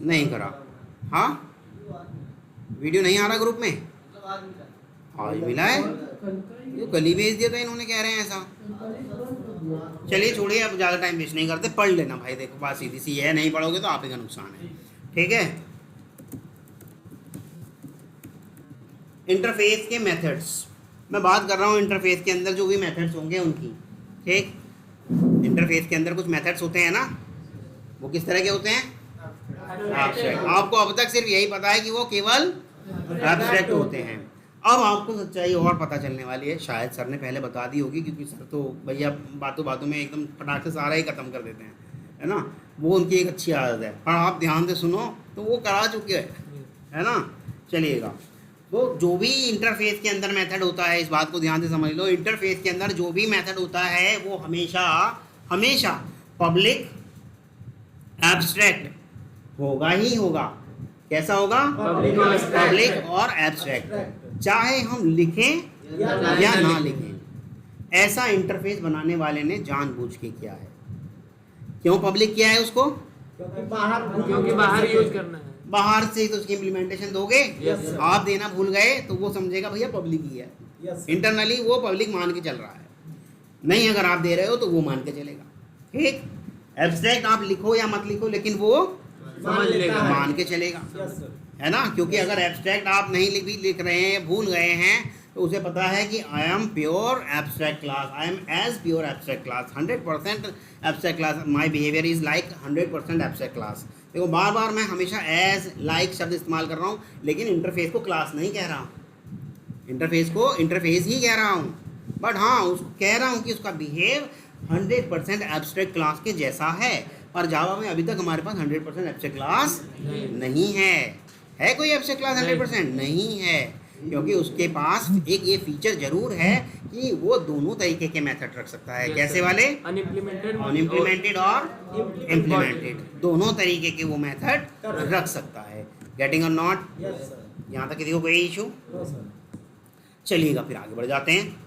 नहीं करा। हाँ, वीडियो नहीं आ रहा ग्रुप में, आज मिला है, ये कल ही भेज दिया था इन्होंने, कह रहे हैं ऐसा। चलिए छोड़िए, अब ज़्यादा टाइम वेस्ट नहीं करते, पढ़ लेना भाई। देखो बात सीधी सी है, नहीं पढ़ोगे तो आप ही का नुकसान है, ठीक है। इंटरफेस के मेथड्स, मैं बात कर रहा हूँ इंटरफेस के अंदर जो भी मेथड्स होंगे उनकी, ठीक। इंटरफेस के अंदर कुछ मेथड्स होते हैं ना, वो किस तरह के होते हैं? एब्स्ट्रैक्ट। आपको अब तक सिर्फ यही पता है कि वो केवल एब्स्ट्रैक्ट होते हैं। अब आपको सच्चाई और पता चलने वाली है, शायद सर ने पहले बता दी होगी, क्योंकि सर तो भैया बातों बातों में एकदम फटाक से सारा ही ख़त्म कर देते हैं, है ना। वो उनकी एक अच्छी आदत है, पर आप ध्यान से सुनो तो वो करा चुके हैं, है ना। चलिएगा, तो जो भी इंटरफेस के अंदर मेथड होता है, इस बात को ध्यान से समझ लो, इंटरफेस के अंदर जो भी मेथड होता है वो हमेशा हमेशा पब्लिक एब्स्ट्रैक्ट होगा ही होगा। कैसा होगा? पब्लिक और एब्स्ट्रैक्ट, चाहे हम लिखें या ना लिखें। ऐसा इंटरफेस बनाने वाले ने जानबूझ के किया है। क्यों पब्लिक किया है उसको? क्योंकि बाहर यूज करना है, बाहर से तो उसकी इम्प्लीमेंटेशन दोगे, आप देना भूल गए तो वो समझेगा भैया पब्लिक ही है। इंटरनली वो पब्लिक मान के चल रहा है, नहीं अगर आप दे रहे हो तो वो मान के चलेगा, ठीक। एब्स्ट्रैक्ट आप लिखो या मत लिखो, लेकिन वो मान के चलेगा, है ना। क्योंकि अगर एब्स्ट्रैक्ट आप नहीं भी लिख रहे हैं, भूल गए हैं, तो उसे पता है कि I am pure abstract class, I am as pure abstract class, 100% abstract class, my behaviour is like 100% abstract class. देखो बार बार मैं हमेशा एज लाइक शब्द इस्तेमाल कर रहा हूँ, लेकिन इंटरफेस को क्लास नहीं कह रहा हूँ, इंटरफेस को इंटरफेस ही कह रहा हूँ, बट हाँ उसको कह रहा हूँ कि उसका बिहेव 100% एब्स्ट्रैक्ट क्लास के जैसा है। पर जावा में अभी तक हमारे पास 100% एब्स्ट्रैक्ट क्लास नहीं है कोई एब्स्ट्रैक्ट क्लास 100% नहीं है, क्योंकि उसके पास एक ये फीचर जरूर है कि वो दोनों तरीके के मेथड रख सकता है। कैसे वाले? अनइम्प्लीमेंटेड और इम्प्लीमेंटेड, दोनों तरीके के वो मेथड रख सकता है। गेटिंग और नॉट? यहाँ तक किसी को कोई इशू? चलिएगा फिर आगे बढ़ जाते हैं।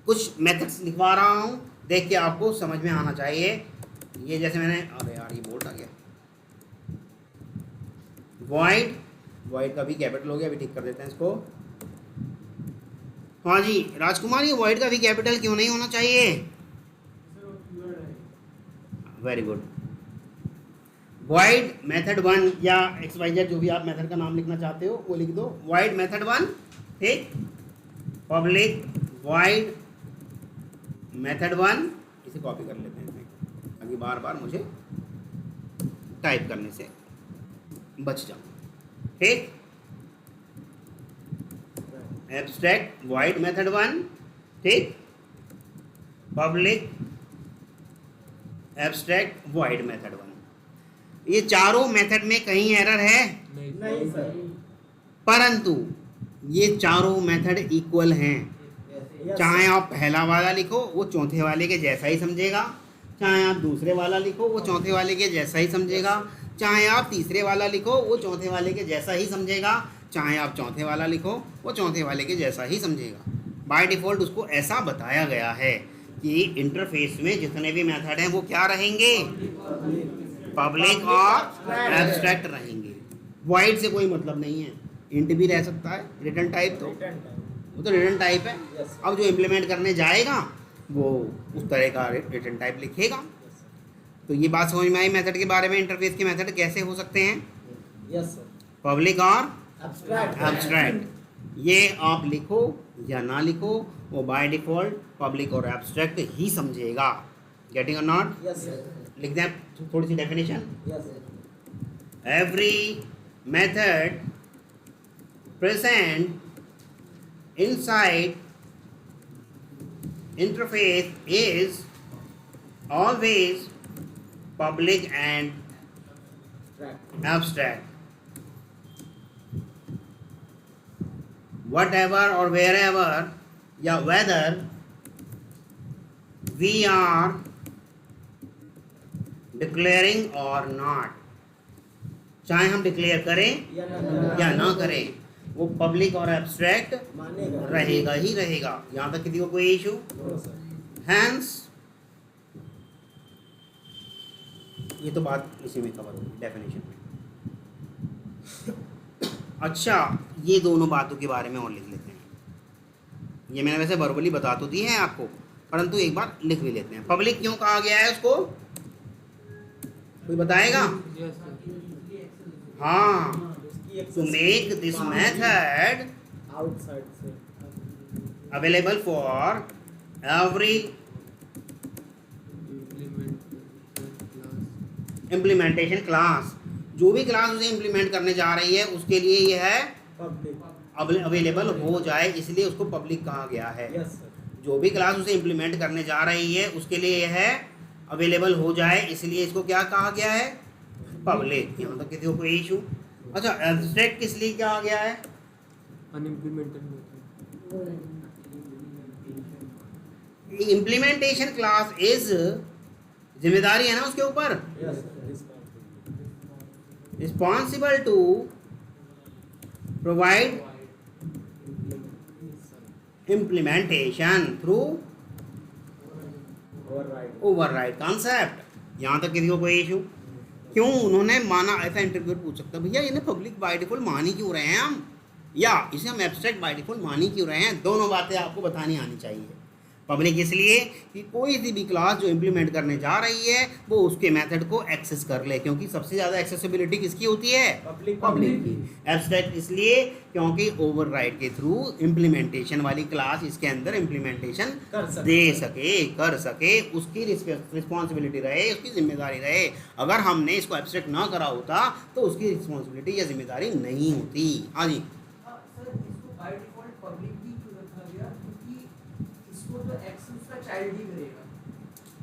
कुछ मेथड्स लिखवा रहा हूँ, देख के आपको समझ में आना चाहिए। ये जैसे मैंने, अरे यार ये बोर्ड आ गया, वॉइड का भी कैपिटल हो गया, अभी ठीक कर देते हैं इसको। हाँ जी राजकुमार, ये वॉइड का भी कैपिटल क्यों नहीं होना चाहिए? Very good. वॉइड मेथड 1 या XYZ जो भी आप मेथड का नाम लिखना चाहते हो वो लिख दो। वॉइड मेथड 1, ठीक। पब्लिक वॉइड मेथड 1, इसे कॉपी कर लेते हैं ताकि बार बार मुझे टाइप करने से बच जाऊँ, ठीक। एब्स्ट्रैक्ट वॉइड मेथड 1, ठीक। Public abstract void method 1। ये चारों मेथड में कहीं एरर है? नहीं सर। परंतु ये चारों मेथड इक्वल हैं। चाहे आप पहला वाला लिखो वो चौथे वाले के जैसा ही समझेगा, चाहे आप दूसरे वाला लिखो वो चौथे वाले के जैसा ही समझेगा, चाहे आप तीसरे वाला लिखो वो चौथे वाले के जैसा ही समझेगा, चाहे आप चौथे वाला लिखो वो चौथे वाले के जैसा ही समझेगा। बाय डिफ़ॉल्ट उसको ऐसा बताया गया है कि इंटरफेस में जितने भी मेथड हैं वो क्या रहेंगे? पब्लिक और एब्स्ट्रैक्ट रहेंगे। वॉइड से कोई मतलब नहीं है, इंट भी रह सकता है, रिटर्न टाइप तो वो तो रिटर्न टाइप है। अब जो इम्प्लीमेंट करने जाएगा वो उस तरह का रिटर्न टाइप लिखेगा। तो ये बात समझ में आई मेथड के बारे में, इंटरफेस के मेथड कैसे हो सकते हैं? Yes sir. पब्लिक और एब्स्ट्रैक्ट, ये आप लिखो या ना लिखो वो बाय डिफ़ॉल्ट पब्लिक और एब्स्ट्रैक्ट ही समझेगा। गेटिंग और नॉट? Yes sir. लिख दें थोड़ी सी definition. Yes sir. Every method present inside interface is always public and abstract. Whatever or wherever या whether we are declaring or not, चाहे हम डिक्लेयर करें या ना करें वो पब्लिक और एब्स्ट्रैक्ट रहेगा ही रहेगा। यहाँ तक किसी को कोई इशू? हैंस ये तो बात इसी में कवर होगी डेफिनेशन में। अच्छा, ये दोनों बातों के बारे में और लिख लेते हैं। ये मैंने वैसे वर्बली बता तो दी है आपको, परंतु एक बार लिख भी लेते हैं। पब्लिक क्यों कहा गया है उसको, कोई बताएगा? हाँ, to make this method outside से available for every implementation class. जो भी क्लास उसे इम्प्लीमेंट करने जा रही है उसके लिए यह है पब्लिक। अवेलेबल हो जाए, इसलिए उसको पब्लिक कहा गया है। Yes sir. जो भी क्लास उसे इम्प्लीमेंट करने जा रही है उसके लिए यह है अवेलेबल हो जाए, इसलिए इसको क्या कहा गया है, पब्लिक। यहाँ तक किसी को कोई इशू? अच्छा, एब्स्ट्रैक्ट किस लिए कहा गया है? इम्प्लीमेंटेशन क्लास इज, जिम्मेदारी है ना उसके ऊपर, yes sir. Responsible to provide implementation through override. Override concept. यहाँ तक किसी को कोई इशू? क्यों उन्होंने माना? ऐसा इंटरव्यू पूछ सकता है, भैया इन्हें पब्लिक बाय डिफॉल्ट मान ही क्यों रहे हैं हम, या इसे हम एब्स्ट्रैक्ट बाय डिफॉल्ट मान ही क्यों रहे हैं? दोनों बातें आपको बतानी आनी चाहिए। पब्लिक इसलिए कि कोई सी भी क्लास जो इम्प्लीमेंट करने जा रही है वो उसके मेथड को एक्सेस कर ले, क्योंकि सबसे ज़्यादा एक्सेसिबिलिटी किसकी होती है, पब्लिक की। एब्स्ट्रैक्ट इसलिए क्योंकि ओवरराइड के थ्रू इम्प्लीमेंटेशन वाली क्लास इसके अंदर इम्प्लीमेंटेशन कर सके, उसकी रिस्पॉन्सिबिलिटी रहे, उसकी जिम्मेदारी रहे। अगर हमने इसको एब्स्ट्रैक्ट ना करा होता तो उसकी रिस्पॉन्सिबिलिटी या जिम्मेदारी नहीं होती। हाँ जी, सर इसको बाय डिफॉल्ट पब्लिक भी क्यों रखा गया, क्योंकि इसको तो एक्सेस का चाइल्ड ही करेगा,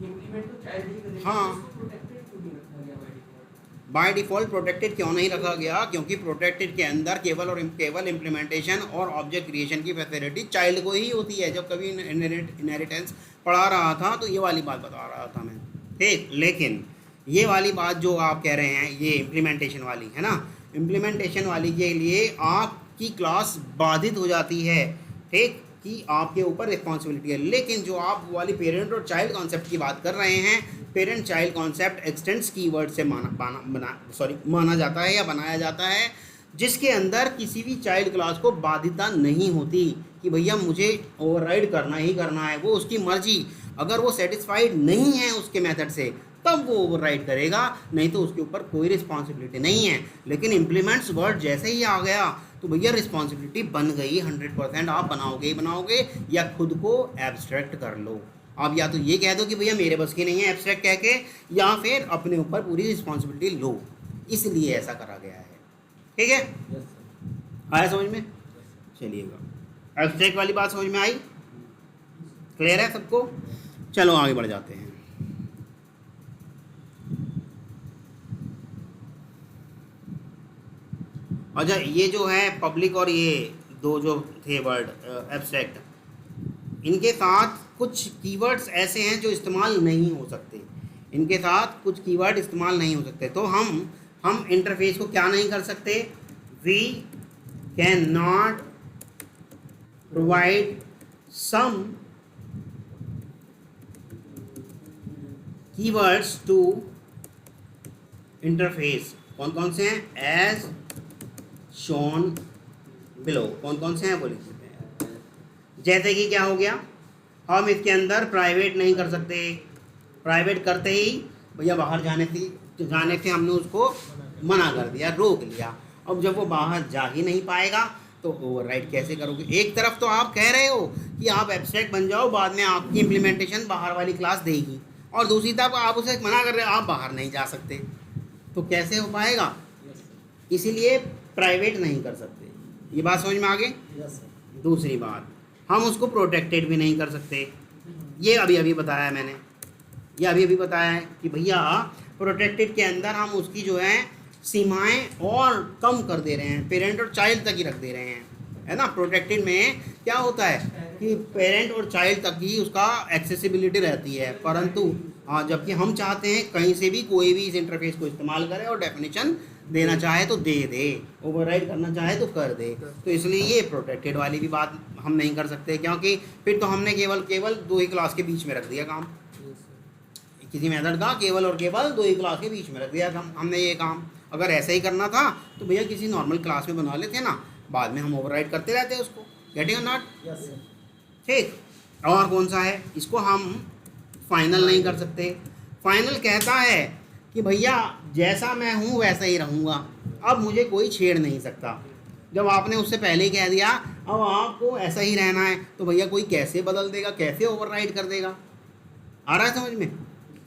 इंप्लीमेंट तो चाइल्ड ही करेगा। हाँ। इसको प्रोटेक्टेड क्यों नहीं रखा गया by default? By default protected क्यों नहीं रखा गया? क्योंकि प्रोटेक्टेड के अंदर केवल इम्प्लीमेंटेशन और ऑब्जेक्ट क्रिएशन की फैसिलिटी चाइल्ड को ही होती है। जब कभी इनहेरिटेंस पढ़ा रहा था तो ये वाली बात बता रहा था मैं, ठीक। लेकिन ये वाली बात जो आप कह रहे हैं, ये इम्प्लीमेंटेशन वाली है ना, इम्प्लीमेंटेशन वाली के लिए आपकी क्लास बाधित हो जाती है, ठीक, कि आपके ऊपर रिस्पॉन्सिबिलिटी है। लेकिन जो आप वाली पेरेंट और चाइल्ड कॉन्सेप्ट की बात कर रहे हैं, parent child concept x tends keyword से माना जाता है या बनाया जाता है, जिसके अंदर किसी भी चाइल्ड क्लास को बाध्यता नहीं होती कि भैया मुझे ओवरराइड करना ही करना है। वो उसकी मर्जी, अगर वो सेटिस्फाइड नहीं है उसके मेथड से तब वो ओवरराइड करेगा, नहीं तो उसके ऊपर कोई रिस्पॉन्सिबिलिटी नहीं है। लेकिन इम्प्लीमेंट्स वर्ड जैसे ही आ गया तो भैया रिस्पॉन्सिबिलिटी बन गई 100%। आप बनाओगे ही बनाओगे, या खुद को एब्स्ट्रैक्ट कर लो। आप या तो ये कह दो कि भैया मेरे बस की नहीं है एब्स्ट्रैक्ट कह के, या फिर अपने ऊपर पूरी रिस्पॉन्सिबिलिटी लो, इसलिए ऐसा करा गया है, ठीक है। Yes sir. आया समझ में? चलिएगा, एब्स्ट्रैक्ट वाली बात समझ में आई, क्लियर है सबको? चलो आगे बढ़ जाते हैं। अच्छा, ये जो है पब्लिक और ये दो जो थे वर्ड एब्स्ट्रैक्ट, इनके साथ कुछ कीवर्ड्स ऐसे हैं जो इस्तेमाल नहीं हो सकते। इनके साथ कुछ कीवर्ड इस्तेमाल नहीं हो सकते। तो हम इंटरफेस को क्या नहीं कर सकते, we can not provide some keywords to interface. कौन कौन से हैं? As shown below. कौन कौन से हैं वो लिख देते हैं। जैसे कि क्या हो गया, हम इसके अंदर प्राइवेट नहीं कर सकते। प्राइवेट करते ही भैया बाहर जाने से हमने उसको मना कर दिया, रोक लिया। अब जब वो बाहर जा ही नहीं पाएगा तो ओवरराइड कैसे करोगे? एक तरफ तो आप कह रहे हो कि आप एब्स्ट्रैक्ट बन जाओ, बाद में आपकी इम्प्लीमेंटेशन बाहर वाली क्लास देगी, और दूसरी तरफ आप उसे मना कर रहे हो आप बाहर नहीं जा सकते, तो कैसे हो पाएगा? इसीलिए प्राइवेट नहीं कर सकते। ये बात समझ में आ गई? Yes sir. दूसरी बात, हम उसको प्रोटेक्टेड भी नहीं कर सकते। ये अभी बताया है मैंने, ये अभी बताया है कि भैया प्रोटेक्टेड के अंदर हम उसकी जो है सीमाएं और कम कर दे रहे हैं, पेरेंट और चाइल्ड तक ही रख दे रहे हैं, है ना। प्रोटेक्टेड में क्या होता है कि पेरेंट और चाइल्ड तक ही उसका एक्सेसिबिलिटी रहती है, परंतु जबकि हम चाहते हैं कहीं से भी कोई भी इस इंटरफेस को इस्तेमाल करे और डेफिनेशन देना चाहे तो दे दे, ओवरराइड करना चाहे तो कर दे। तो इसलिए ये प्रोटेक्टेड वाली भी बात हम नहीं कर सकते, क्योंकि फिर तो हमने केवल दो ही क्लास के बीच में रख दिया काम। किसी मेथड का केवल और केवल दो ही क्लास के बीच में रख दिया हमने ये काम। अगर ऐसा ही करना था तो भैया किसी नॉर्मल क्लास में बना लेते ना, बाद में हम ओवरराइड करते रहते हैं उसको। गेटिंग और नॉट? Yes, sir. ठीक। और कौन सा है, इसको हम फाइनल नहीं कर सकते। फाइनल कहता है कि भैया जैसा मैं हूँ वैसा ही रहूँगा, अब मुझे कोई छेड़ नहीं सकता। जब आपने उससे पहले ही कह दिया अब आपको ऐसा ही रहना है, तो भैया कोई कैसे बदल देगा, कैसे ओवरराइड कर देगा? आ रहा है समझ में?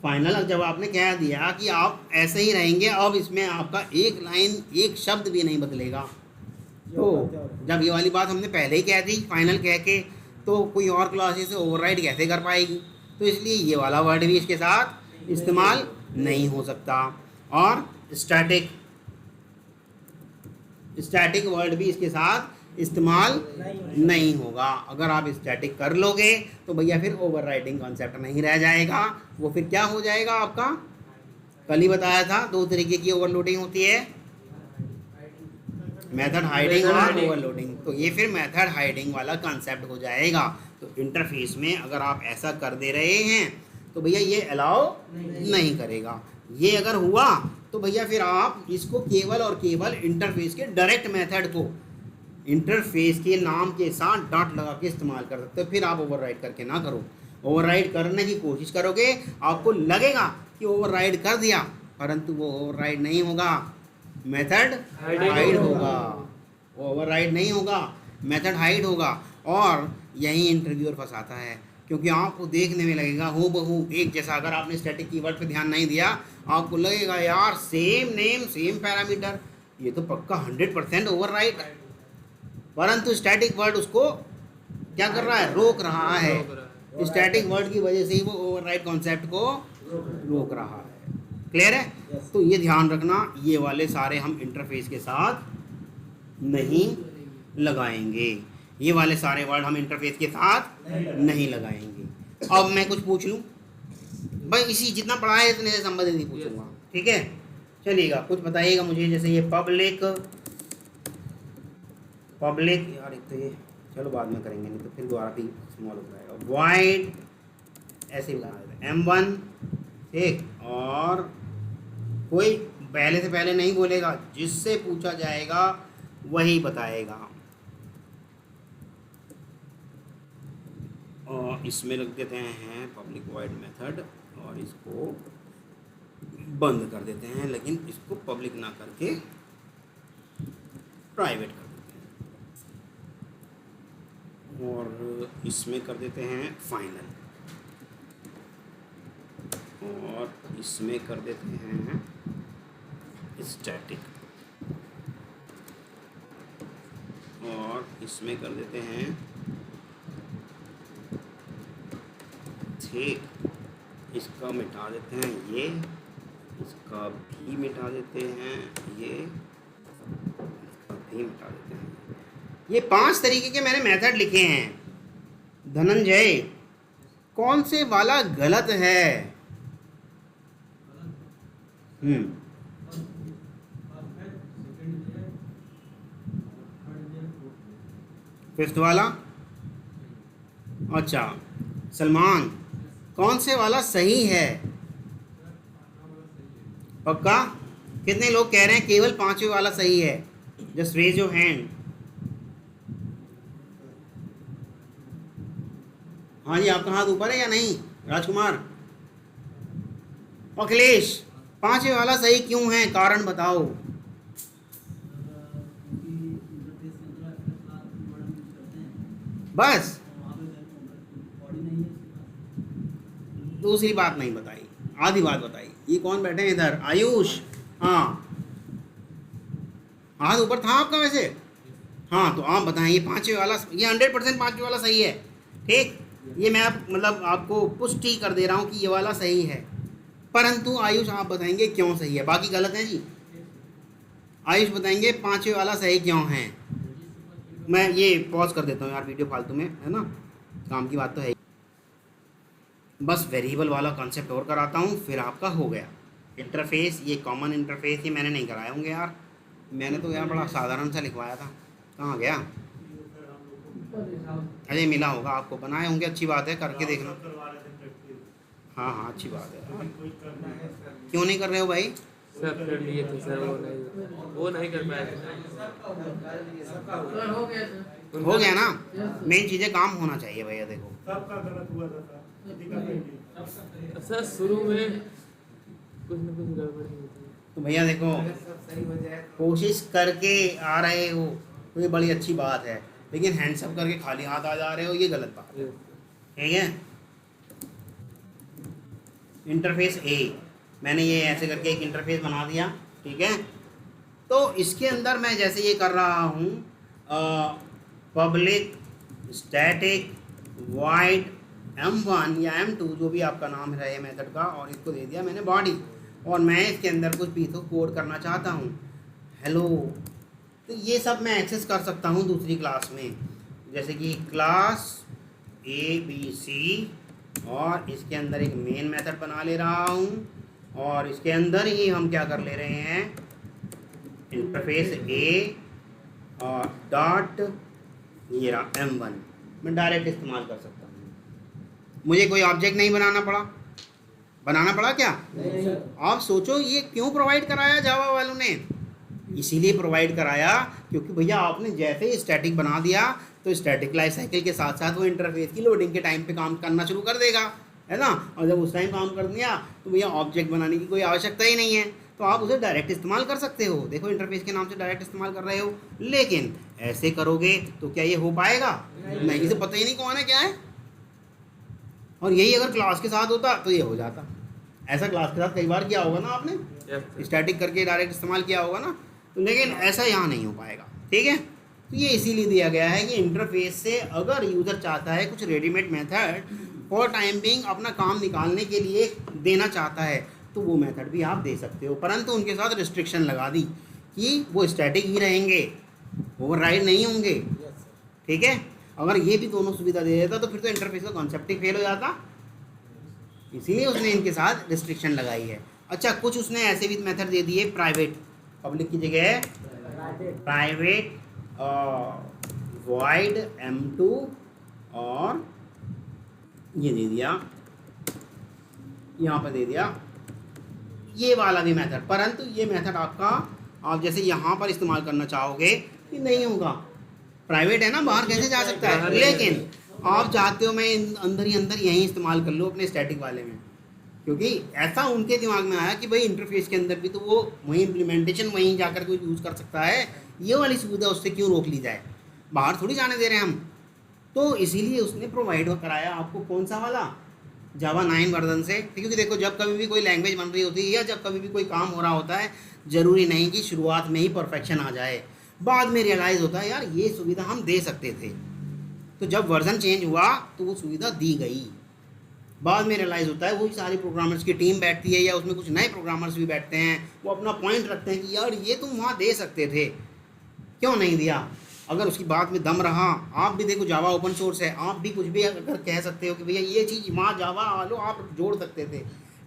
फाइनल जब आपने कह दिया कि आप ऐसे ही रहेंगे, अब इसमें आपका एक लाइन एक शब्द भी नहीं बदलेगा। तो जब ये वाली बात हमने पहले ही कह दी फाइनल कह के, तो कोई और क्लास इसे ओवरराइड कैसे कर पाएगी? तो इसलिए ये वाला वर्ड भी इसके साथ इस्तेमाल नहीं हो सकता। और स्टैटिक वर्ड भी इसके साथ इस्तेमाल नहीं होगा। अगर आप स्टैटिक कर लोगे तो भैया फिर ओवरराइडिंग कॉन्सेप्ट नहीं रह जाएगा, वो फिर क्या हो जाएगा आपका? कल ही बताया था 2 तरीके की ओवरलोडिंग होती है, मेथड हाइडिंग और ओवरलोडिंग। तो ये फिर मेथड हाइडिंग वाला कॉन्सेप्ट हो जाएगा। तो इंटरफेस में अगर आप ऐसा कर दे रहे हैं तो भैया ये अलाउ नहीं करेगा। ये अगर हुआ तो भैया फिर आप इसको केवल और केवल इंटरफेस के डायरेक्ट मेथड को इंटरफेस के नाम के साथ डॉट लगा के इस्तेमाल कर सकते हो। फिर आप ओवरराइड करके ना करो। ओवरराइड करने की कोशिश करोगे, आपको लगेगा कि ओवरराइड कर दिया, परंतु वो ओवरराइड नहीं होगा, मेथड हाइड होगा। ओवरराइड नहीं होगा, मेथड हाइड होगा। और यही इंटरव्यूअर फंसाता है, क्योंकि आपको देखने में लगेगा हो बहू एक जैसा। अगर आपने स्टैटिक कीवर्ड पे ध्यान नहीं दिया, आपको लगेगा यार सेम नेम सेम पैरामीटर, ये तो पक्का 100% ओवरराइड। परंतु स्टैटिक वर्ड उसको क्या कर रहा है? रोक रहा है। स्टैटिक वर्ड की वजह से ही वो ओवरराइड कॉन्सेप्ट को रोक रहा है। क्लियर है? Yes. तो ये ध्यान रखना, ये वाले सारे हम इंटरफेस के साथ नहीं लगाएंगे। ये वाले सारे वर्ड हम इंटरफेस के साथ नहीं लगाएंगे। अब मैं कुछ पूछ लूँ भाई, इसी जितना पढ़ा है इतने से संबंधित ही पूछूंगा, ठीक है? चलिएगा, कुछ बताइएगा मुझे। जैसे ये पब्लिक यार, एक तो ये चलो बाद में करेंगे, नहीं तो फिर दोबारा भी स्मॉल हो जाएगा। वाइड ऐसे ही बना देते हैं M1, ठीक। और कोई पहले से पहले नहीं बोलेगा, जिससे पूछा जाएगा वही बताएगा। और इसमें लग देते हैं पब्लिक वाइड मेथड और इसको बंद कर देते हैं, लेकिन इसको पब्लिक ना करके प्राइवेट कर देते हैं। और इसमें कर देते हैं फाइनल, और इसमें कर देते हैं स्टैटिक, और इसमें कर देते हैं ठीक। इसका मिटा देते हैं ये, इसका भी मिटा देते हैं ये, इसका भी मिटा देते हैं। ये 5 तरीके के मैंने मेथड लिखे हैं। धनंजय, कौन से वाला गलत है? फिफ्थ वाला? अच्छा सलमान, कौन से वाला सही है? पक्का? कितने लोग कह रहे हैं केवल 5वें वाला सही है? Just raise your hand. हाँ जी, आपका हाथ ऊपर है या नहीं? राजकुमार, अखिलेश, 5वें वाला सही क्यों है? कारण बताओ। बस दूसरी बात नहीं बताई, आधी बात बताई। ये कौन बैठे हैं इधर? आयुष, हाँ हाथ ऊपर था आपका वैसे? हाँ, तो आप बताएं ये 5वें वाला, ये 100% 5वें वाला सही है, ठीक। ये मैं मतलब आपको पुष्टि कर दे रहा हूँ कि ये वाला सही है, परंतु आयुष आप बताएंगे क्यों सही है, बाकी गलत है जी। आयुष बताएंगे 5वें वाला सही क्यों है। मैं ये पॉज कर देता हूँ यार, वीडियो फालतू में है ना, काम की बात तो है। बस वेरिएबल वाला कॉन्सेप्ट और कराता हूँ, फिर आपका हो गया। इंटरफेस, ये कॉमन इंटरफेस ये मैंने नहीं कराए होंगे यार, मैंने तो यार बड़ा साधारण सा लिखवाया था। कहाँ गया? अरे मिला होगा आपको, बनाए होंगे, अच्छी बात है, करके देखना। हाँ हाँ अच्छी बात है। क्यों नहीं कर रहे हो भाई? सब कर लिए थे सर, वो नहीं कर पाए थे। सर हो गया सर। हो गया ना। मेन चीज़ें काम होना चाहिए भैया। देखो सबका गलत हुआ था सर, किसी का नहीं हुआ। सर शुरू में कुछ न कुछ गड़बड़ होती है। तो भैया देखो, कोशिश करके आ रहे हो तो ये बड़ी अच्छी बात है, लेकिन हैंड्सअप करके खाली हाथ आ जा रहे हो, ये गलत बात है। ठीक है। इंटरफेस ए, मैंने ये ऐसे करके एक इंटरफेस बना दिया। ठीक है। तो इसके अंदर मैं जैसे ये कर रहा हूँ, पब्लिक स्टैटिक वाइड M1 या M2 जो भी आपका नाम है मेथड का, और इसको दे दिया मैंने बॉडी, और मैं इसके अंदर कुछ पीस ऑफ कोड करना चाहता हूँ, हेलो। तो ये सब मैं एक्सेस कर सकता हूँ दूसरी क्लास में, जैसे कि क्लास ABC, और इसके अंदर एक मेन मेथड बना ले रहा हूँ, और इसके अंदर ही हम क्या कर ले रहे हैं, इंटरफेस A और डॉट ये रहा M1, मैं डायरेक्ट इस्तेमाल कर सकता हूँ। मुझे कोई ऑब्जेक्ट नहीं बनाना पड़ा क्या? आप सोचो ये क्यों प्रोवाइड कराया जावा वालों ने? इसीलिए प्रोवाइड कराया क्योंकि भैया आपने जैसे ही स्टैटिक बना दिया तो स्टैटिक लाइफ साइकिल के साथ साथ वो इंटरफेस की लोडिंग के टाइम पे काम करना शुरू कर देगा, है ना। और जब उस टाइम काम कर दिया तो भैया ऑब्जेक्ट बनाने की कोई आवश्यकता ही नहीं है, तो आप उसे डायरेक्ट इस्तेमाल कर सकते हो। देखो इंटरफेस के नाम से डायरेक्ट इस्तेमाल कर रहे हो, लेकिन ऐसे करोगे तो क्या ये हो पाएगा? नहीं, इसे पता ही नहीं कौन है क्या है। और यही अगर क्लास के साथ होता तो ये हो जाता। ऐसा क्लास के साथ कई बार किया होगा ना आपने, स्टैटिक करके डायरेक्ट इस्तेमाल किया होगा ना, तो लेकिन ऐसा यहाँ नहीं हो पाएगा। ठीक है। तो ये इसीलिए दिया गया है कि इंटरफेस से अगर यूज़र चाहता है कुछ readymade method for time being अपना काम निकालने के लिए देना चाहता है तो वो मेथड भी आप दे सकते हो, परंतु उनके साथ रिस्ट्रिक्शन लगा दी कि वो स्टैटिक ही रहेंगे, ओवरराइड नहीं होंगे। ठीक है। अगर ये भी दोनों सुविधा दे देता तो फिर तो इंटरफेस का कॉन्सेप्ट ही फेल हो जाता, इसीलिए उसने इनके साथ रिस्ट्रिक्शन लगाई है। अच्छा, कुछ उसने ऐसे भी मेथड दे दिए प्राइवेट, पब्लिक की जगह प्राइवेट वॉइड M2, और ये दे दिया, यहाँ पर दे दिया ये वाला भी मेथड, परंतु ये मेथड आपका आप जैसे यहाँ पर इस्तेमाल करना चाहोगे कि नहीं होगा। प्राइवेट है ना, बाहर कैसे जा सकता है, लेकिन आप चाहते हो मैं अंदर ही अंदर यहीं इस्तेमाल कर लूँ अपने स्टैटिक वाले में, क्योंकि ऐसा उनके दिमाग में आया कि भाई इंटरफेस के अंदर भी तो वो वही इम्प्लीमेंटेशन वहीं जाकर कोई यूज़ कर सकता है, ये वाली सुविधा उससे क्यों रोक ली जाए, बाहर थोड़ी जाने दे रहे हैं हम। तो इसीलिए उसने प्रोवाइड कराया आपको कौन सा वाला, जावा 9 वर्जन से। क्योंकि देखो जब कभी भी कोई लैंग्वेज बन रही होती है या जब कभी भी कोई काम हो रहा होता है, ज़रूरी नहीं कि शुरुआत में ही परफेक्शन आ जाए, बाद में रियलाइज़ होता है यार ये सुविधा हम दे सकते थे, तो जब वर्जन चेंज हुआ तो वो सुविधा दी गई। बाद में रियलाइज़ होता है, वही सारी प्रोग्रामर्स की टीम बैठती है या उसमें कुछ नए प्रोग्रामर्स भी बैठते हैं, वो अपना पॉइंट रखते हैं कि यार ये तुम वहाँ दे सकते थे, क्यों नहीं दिया। अगर उसकी बात में दम रहा, आप भी देखो जावा ओपन सोर्स है, आप भी कुछ भी अगर कह सकते हो कि भैया ये चीज़ वहाँ जावा वालों आप जोड़ सकते थे,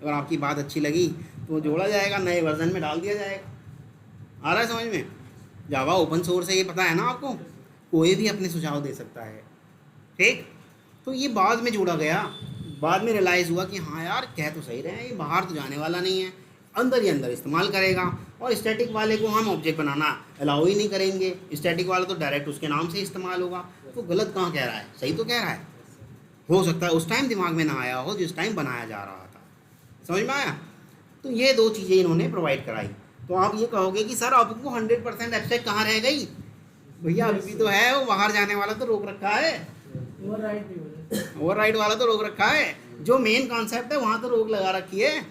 अगर आपकी बात अच्छी लगी तो जोड़ा जाएगा, नए वर्जन में डाल दिया जाएगा। आ रहा है समझ में? जावा ओपन सोर्स है, ये पता है ना आपको, कोई भी अपने सुझाव दे सकता है। ठीक। तो ये बाद में जोड़ा गया, बाद में रियलाइज़ हुआ कि हाँ यार कह तो सही रहे हैं, ये बाहर तो जाने वाला नहीं है, अंदर ही अंदर इस्तेमाल करेगा। और स्टैटिक वाले को हम ऑब्जेक्ट बनाना अलाउ ही नहीं करेंगे, स्टैटिक वाला तो डायरेक्ट उसके नाम से इस्तेमाल होगा। तो गलत कहाँ कह रहा है, सही तो कह रहा है। हो सकता है उस टाइम दिमाग में ना आया हो जिस टाइम बनाया जा रहा था। समझ में आया? तो ये दो चीज़ें इन्होंने प्रोवाइड कराई। तो आप ये कहोगे कि सर आपको 100% एब्स्ट्रैक्ट कहाँ रह गई? भैया अभी भी तो है, वो बाहर जाने वाला तो रोक रखा है, ओवरराइड वाला तो रोक रखा है, जो मेन कॉन्सेप्ट है वहाँ तो रोक लगा रखी है।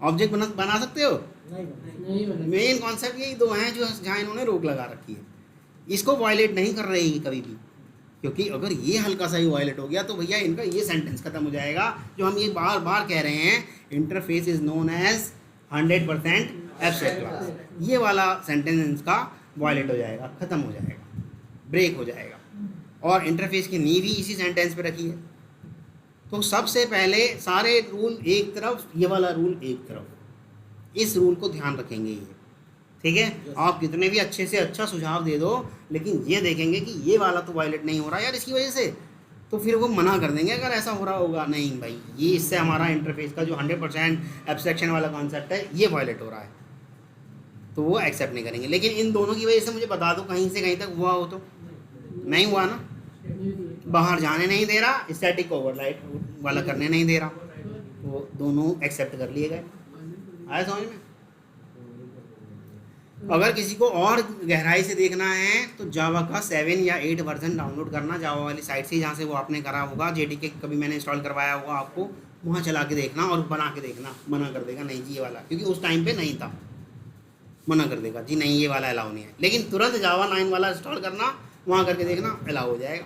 ऑब्जेक्ट बना सकते हो? नहीं। मेन कॉन्सेप्ट यही दो हैं जो जहाँ इन्होंने रोक लगा रखी है, इसको वायलेट नहीं कर रहेगी कभी भी, क्योंकि अगर ये हल्का सा ही वायलेट हो गया तो भैया इनका ये सेंटेंस खत्म हो जाएगा जो हम ये बार बार कह रहे हैं, interface is known as 100% abstract class. ये वाला सेंटेंस इनका वायलेट हो जाएगा, ख़त्म हो जाएगा, ब्रेक हो जाएगा। और इंटरफेस की नींव ही इसी सेंटेंस पे रखी है। तो सबसे पहले सारे रूल एक तरफ, ये वाला रूल एक तरफ, इस रूल को ध्यान रखेंगे ये। ठीक है। आप कितने भी अच्छे से अच्छा सुझाव दे दो, लेकिन ये देखेंगे कि ये वाला तो वायलेट नहीं हो रहा यार इसकी वजह से, तो फिर वो मना कर देंगे अगर ऐसा हो रहा होगा। नहीं भाई, ये इससे हमारा इंटरफेस का जो 100% एब्स्ट्रैक्शन वाला कॉन्सेप्ट है ये वायलेट हो रहा है, तो वो एक्सेप्ट नहीं करेंगे। लेकिन इन दोनों की वजह से मुझे बता दो कहीं से कहीं तक हुआ हो तो, नहीं हुआ ना, बाहर जाने नहीं दे रहा, स्टैटिक ओवरराइड वाला करने नहीं दे रहा, वो दोनों एक्सेप्ट कर लिए गए। आया समझ में? अगर किसी को और गहराई से देखना है तो जावा का 7 या 8 वर्जन डाउनलोड करना जावा वाली साइट से, जहाँ से वो आपने करा होगा, जेडीके कभी मैंने इंस्टॉल करवाया होगा आपको, वहाँ चला के देखना और बना के देखना। मना कर देगा नहीं जी ये वाला, क्योंकि उस टाइम पे नहीं था, मना कर देगा जी नहीं ये वाला अलाउ नहीं है। लेकिन तुरंत जावा 9 वाला इंस्टॉल करना, वहाँ करके देखना, अलाउ हो जाएगा।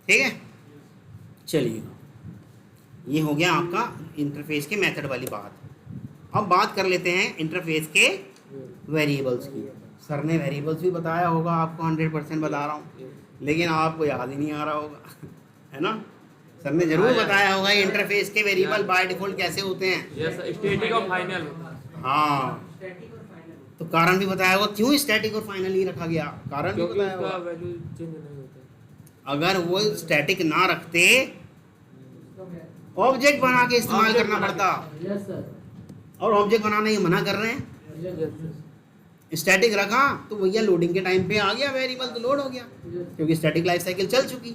ठीक है, चलिएगा, ये हो गया आपका इंटरफेस के मेथड वाली बात। अब बात कर लेते हैं इंटरफेस के वेरिएबल्स की। सर ने वेरिएबल्स भी बताया होगा आपको, 100% बता रहा हूँ, लेकिन आपको याद ही नहीं आ रहा होगा है ना। सर ने जरूर बताया होगा इंटरफेस के वेरिएबल बाय डिफॉल्ट कैसे होते हैं। यस, स्टैटिक और फाइनल। हाँ, स्टैटिक और फाइनल। तो कारण भी बताया होगा क्यों स्टैटिक और फाइनल ही रखा गया, कारण भी क्योंकि बताया उसका होगा। वैल्यू चेंज नहीं होता। अगर वो स्टैटिक ना रखते ऑब्जेक्ट बना के इस्तेमाल Object करना बना के। पड़ता, यस सर। और ऑब्जेक्ट बनाने ये मना कर रहे हैं। यस, स्टैटिक रखा तो भैया लोडिंग के टाइम पे आ गया वेरिएबल, तो लोड हो गया, क्योंकि स्टैटिक लाइफ साइकिल चल चुकी,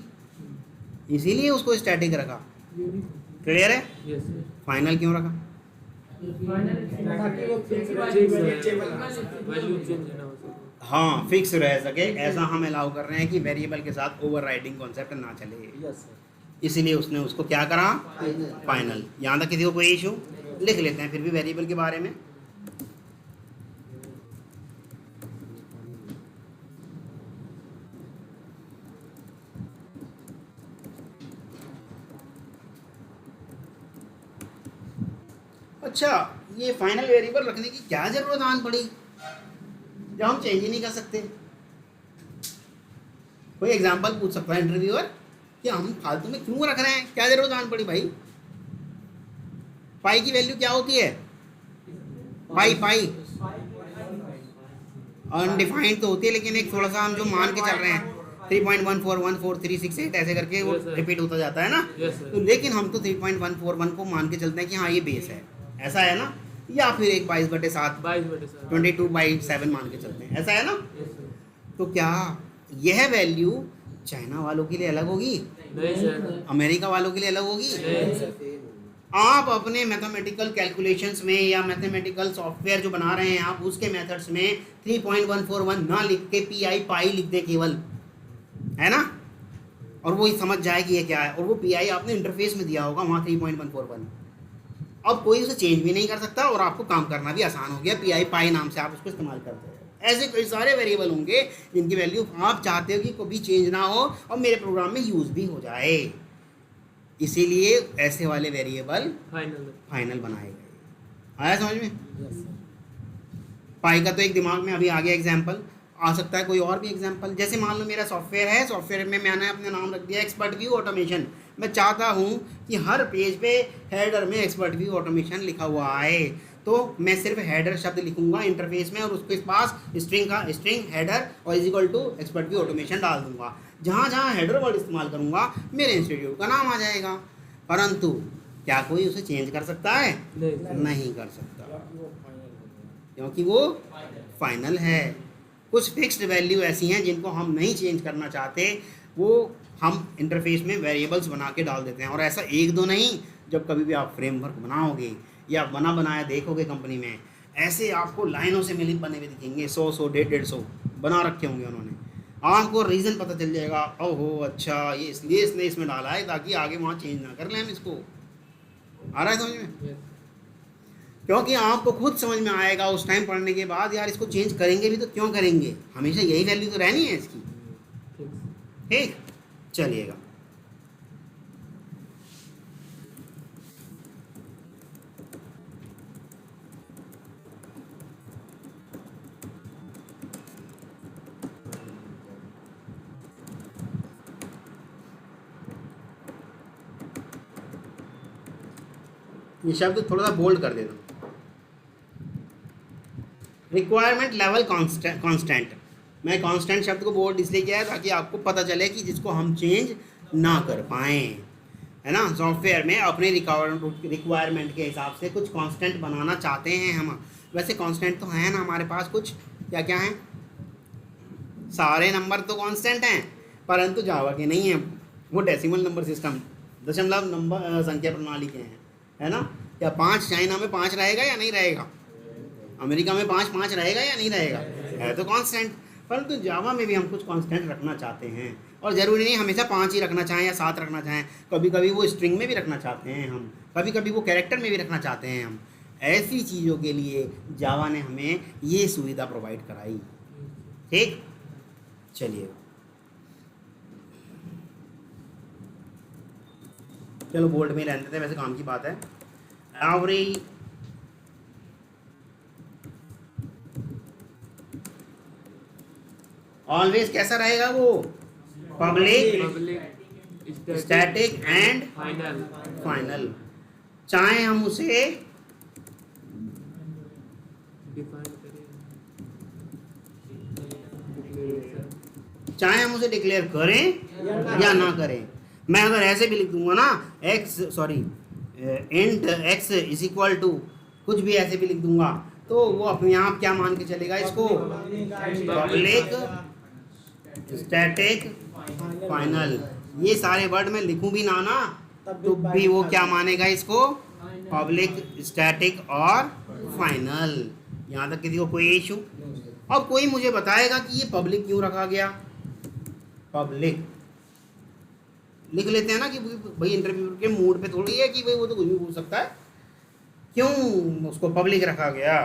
इसीलिए उसको स्टैटिक रखा। क्लियर है? यस, फाइनल क्यों रखा? ताकि वो फिक्स वैल्यू चेंज ना हो सके। हाँ, फिक्स रह सके, ऐसा हम अलाउ कर रहे हैं कि वेरिएबल के साथ ओवरराइडिंग कॉन्सेप्ट ना चले, इसीलिए उसने उसको क्या करा, फाइनल। यहाँ तक किसी को कोई इशू? लिख लेते हैं फिर भी वेरिएबल के बारे में। अच्छा, ये फाइनल वेरिएबल रखने की क्या जरूरत आन पड़ी जब हम चेंज ही नहीं कर सकते? कोई एग्जांपल पूछ सकता है इंटरव्यूअर कि हम फालतू में क्यों रख रहे हैं, क्या जरूरत आन पड़ी भाई? पाई की वैल्यू क्या होती है? पाई अनडिफाइंड तो होती है, लेकिन एक थोड़ा सा हम जो मान के चल रहे हैं 3.14143668 ऐसे करके वो Yes, sir. रिपीट होता जाता है ना। Yes, sir. तो लेकिन हम तो 3.141 को मान के चलते हैं कि हाँ ये बेस है, ऐसा है ना, या फिर एक 22/7 22/7। 22/7 मान के चलते हैं, ऐसा है ना। Yes sir. तो क्या यह वैल्यू चाइना वालों के लिए अलग होगी, नहीं सर। अमेरिका वालों के लिए अलग होगी? नहीं सर। आप अपने मैथमेटिकल कैलकुलेशंस में या मैथमेटिकल सॉफ्टवेयर जो बना रहे हैं आप, उसके मेथड्स में 3.141 ना लिख के पाई लिख दे केवल, है ना, और वो ही समझ जाए कि ये क्या है। और वो पी आपने इंटरफेस में दिया होगा वहाँ 3.141। अब कोई उसे चेंज भी नहीं कर सकता और आपको काम करना भी आसान हो गया, पाई नाम से आप उसको इस्तेमाल करते हैं। ऐसे कई सारे वेरिएबल होंगे जिनकी वैल्यू आप चाहते हो कि कभी चेंज ना हो और मेरे प्रोग्राम में यूज़ भी हो जाए, इसीलिए ऐसे वाले वेरिएबल फाइनल बनाए गए। आया समझ में? पाई का तो एक दिमाग में अभी आ गया एग्जाम्पल, आ सकता है कोई और भी एग्जाम्पल। जैसे मान लो मेरा सॉफ्टवेयर है, सॉफ्टवेयर में मैंने अपना नाम रख दिया एक्सपर्ट व्यू ऑटोमेशन। मैं चाहता हूँ कि हर पेज पे हेडर में एक्सपर्ट व्यू ऑटोमेशन लिखा हुआ आए, तो मैं सिर्फ हेडर शब्द लिखूंगा इंटरफेस में और उसके पास स्ट्रिंग हेडर और is equal to expert view automation डाल दूंगा। जहाँ जहाँ हेडर वर्ड इस्तेमाल करूंगा मेरे इंस्टीट्यूट का नाम आ जाएगा। परंतु क्या कोई उसे चेंज कर सकता है? नहीं कर सकता, क्योंकि वो फाइनल है। कुछ फिक्स्ड वैल्यू ऐसी हैं जिनको हम नहीं चेंज करना चाहते, वो हम इंटरफेस में वेरिएबल्स बना के डाल देते हैं। और ऐसा एक दो नहीं, जब कभी भी आप फ्रेमवर्क बनाओगे या बनाया देखोगे कंपनी में, ऐसे आपको लाइनों से मिली बने हुए दिखेंगे, 100 150 बना रखे होंगे उन्होंने। आपको रीज़न पता चल जाएगा, ओहो अच्छा ये इसलिए इसने इसमें डाला है ताकि आगे वहाँ चेंज ना कर लें हम इसको। आ रहा है समझ में? क्योंकि आपको खुद समझ में आएगा उस टाइम पढ़ने के बाद, यार इसको चेंज करेंगे भी तो क्यों करेंगे, हमेशा यही वैल्यू तो रहनी है इसकी। ठीक, चलिएगा। ये शब्द थोड़ा सा बोल्ड कर देता हूँ। रिक्वायरमेंट लेवल कांस्टेंट, मैं कांस्टेंट शब्द को बोल्ड इसलिए किया है ताकि आपको पता चले कि जिसको हम चेंज ना कर पाएँ, है ना। सॉफ्टवेयर में अपने रिक्वायरमेंट के हिसाब से कुछ कांस्टेंट बनाना चाहते हैं हम, वैसे कांस्टेंट तो हैं ना हमारे पास कुछ, क्या क्या हैं, सारे नंबर तो कांस्टेंट हैं, परंतु जावा के नहीं हैं, वो डेसिमल नंबर सिस्टम, दशमलव नंबर संख्या प्रणाली के हैं, है ना। क्या 5 चाइना में 5 रहेगा या नहीं रहेगा, अमेरिका में 5 रहेगा या नहीं रहेगा, है तो कांस्टेंट। परंतु जावा में भी हम कुछ कांस्टेंट रखना चाहते हैं, और ज़रूरी नहीं हमेशा 5 ही रखना चाहें या 7 रखना चाहें, कभी कभी वो स्ट्रिंग में भी रखना चाहते हैं हम, कभी कभी वो कैरेक्टर में भी रखना चाहते हैं हम। ऐसी चीज़ों के लिए जावा ने हमें ये सुविधा प्रोवाइड कराई। ठीक, चलिए चलो बोर्ड में रहते थे, वैसे काम की बात है। एवरी ऑलवेज कैसा रहेगा वो, public public static and final final, चाहे हम उसे डिफाइन करें, चाहे हम उसे डिक्लेयर करें या ना करें। मैं अगर ऐसे भी लिख दूंगा ना, x sorry int x is equal to कुछ भी ऐसे भी लिख दूंगा, तो वो अपने आप क्या मान के चलेगा इसको, पब्लिक स्टैटिक फाइनल। ये सारे वर्ड में लिखूं भी ना तो भी वो क्या मानेगा इसको, पब्लिक स्टैटिक और फाइनल। यहाँ तक किसी को कोई इशू। अब कोई मुझे बताएगा कि ये पब्लिक क्यों रखा गया, पब्लिक लिख लेते हैं ना कि भाई इंटरव्यू के मूड पे थोड़ी है कि भाई वो तो कुछ भी पूछ सकता है, क्यों उसको पब्लिक रखा गया,